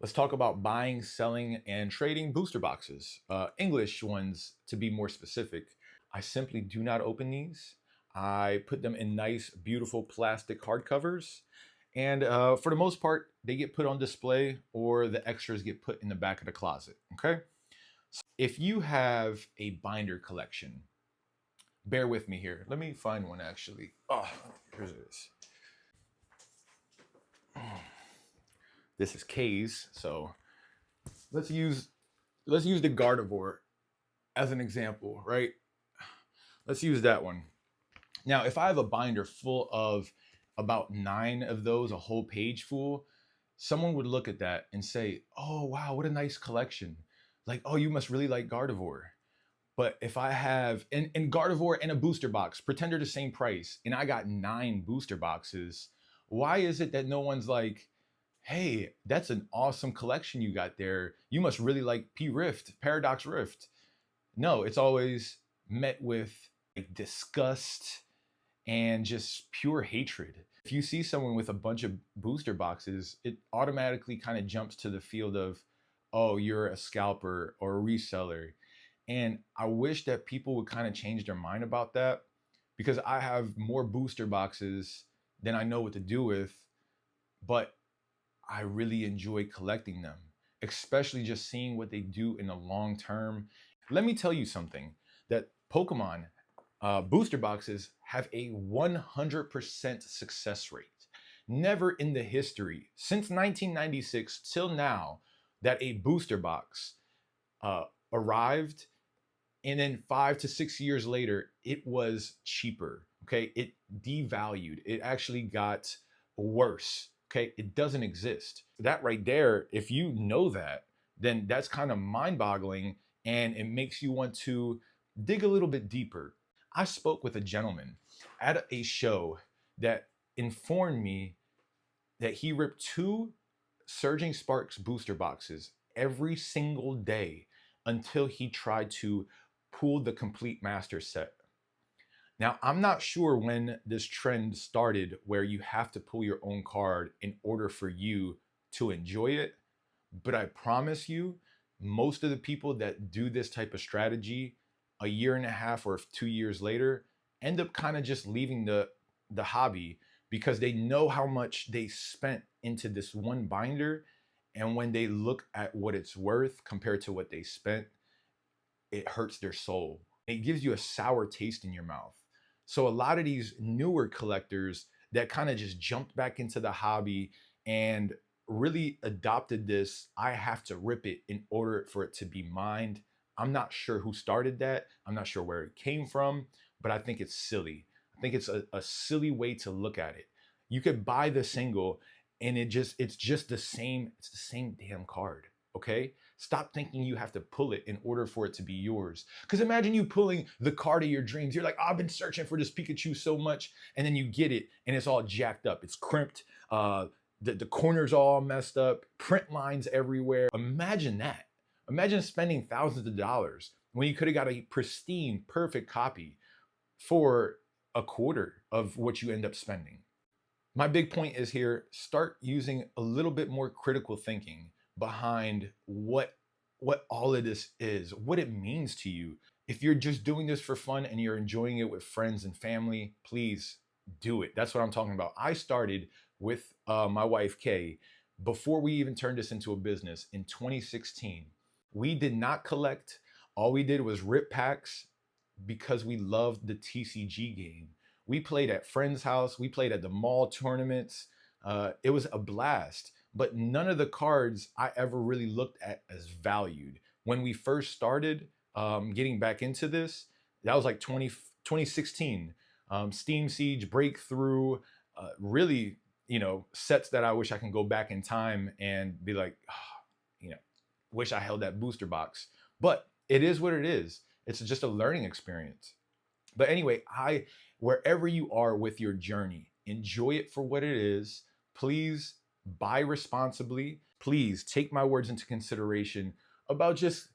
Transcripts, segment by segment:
Let's talk about buying, selling, and trading booster boxes. English ones, to be more specific. I simply do not open these. I put them in nice, beautiful plastic hardcovers. And for the most part, they get put on display or the extras get put in the back of the closet. Okay. So if you have a binder collection, bear with me here. Let me find one actually. Oh, here it is. This is K's. So let's use the Gardevoir as an example, right? Let's use that one. Now, if I have a binder full of about 9 of those, a whole page full, someone would look at that and say, "Oh, wow, what a nice collection." Like, "Oh, you must really like Gardevoir." But if I have and Gardevoir and a booster box, pretend they're the same price, and I got 9 booster boxes, why is it that no one's like, "Hey, that's an awesome collection you got there. You must really like P Rift, Paradox Rift." No, it's always met with like disgust and just pure hatred. If you see someone with a bunch of booster boxes, it automatically kind of jumps to the field of, oh, you're a scalper or a reseller. And I wish that people would kind of change their mind about that, because I have more booster boxes than I know what to do with, but I really enjoy collecting them, especially just seeing what they do in the long term. Let me tell you something, that Pokemon booster boxes have a 100% success rate. Never in the history, since 1996 till now, that a booster box arrived and then 5 to 6 years later, it was cheaper. Okay. It devalued. It actually got worse. Okay. It doesn't exist. That right there, if you know that, then that's kind of mind boggling, and it makes you want to dig a little bit deeper. I spoke with a gentleman at a show that informed me that he ripped 2 Surging Sparks booster boxes every single day until he tried to pull the complete master set. Now, I'm not sure when this trend started where you have to pull your own card in order for you to enjoy it, but I promise you, most of the people that do this type of strategy a year and a half or 2 years later end up kind of just leaving the hobby, because they know how much they spent into this one binder, and when they look at what it's worth compared to what they spent, it hurts their soul. It gives you a sour taste in your mouth. So a lot of these newer collectors that kind of just jumped back into the hobby and really adopted this, I have to rip it in order for it to be mined. I'm not sure who started that. I'm not sure where it came from, but I think it's silly. I think it's a silly way to look at it. You could buy the single and it's just the same, it's the same damn card. Okay? Stop thinking you have to pull it in order for it to be yours. Because imagine you pulling the card of your dreams. You're like, oh, I've been searching for this Pikachu so much, and then you get it and it's all jacked up. It's crimped. The corners all messed up, print lines everywhere. Imagine that. Imagine spending thousands of dollars when you could have got a pristine, perfect copy for a quarter of what you end up spending. My big point is here, start using a little bit more critical thinking behind what all of this is, what it means to you. If you're just doing this for fun and you're enjoying it with friends and family, please do it. That's what I'm talking about. I started with my wife, Kay, before we even turned this into a business in 2016. We did not collect. All we did was rip packs because we loved the TCG game. We played at friends' house. We played at the mall tournaments. It was a blast. But none of the cards I ever really looked at as valued. When we first started getting back into this, that was like 2016. Steam Siege, Breakthrough, really, sets that I wish I can go back in time and be like, oh, wish I held that booster box. But it is what it is. It's just a learning experience. But anyway, wherever you are with your journey, enjoy it for what it is. Please buy responsibly. Please take my words into consideration about just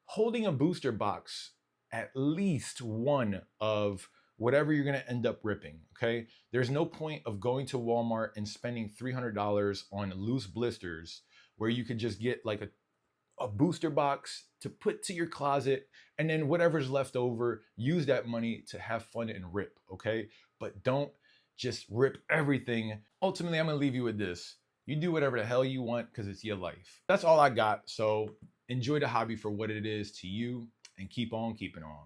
holding a booster box, at least one of whatever you're going to end up ripping. Okay. There's no point of going to Walmart and spending $300 on loose blisters where you could just get like a booster box to put to your closet, and then whatever's left over, use that money to have fun and rip, okay? But don't just rip everything. Ultimately, I'm gonna leave you with this. You do whatever the hell you want because it's your life. That's all I got. So enjoy the hobby for what it is to you and keep on keeping on.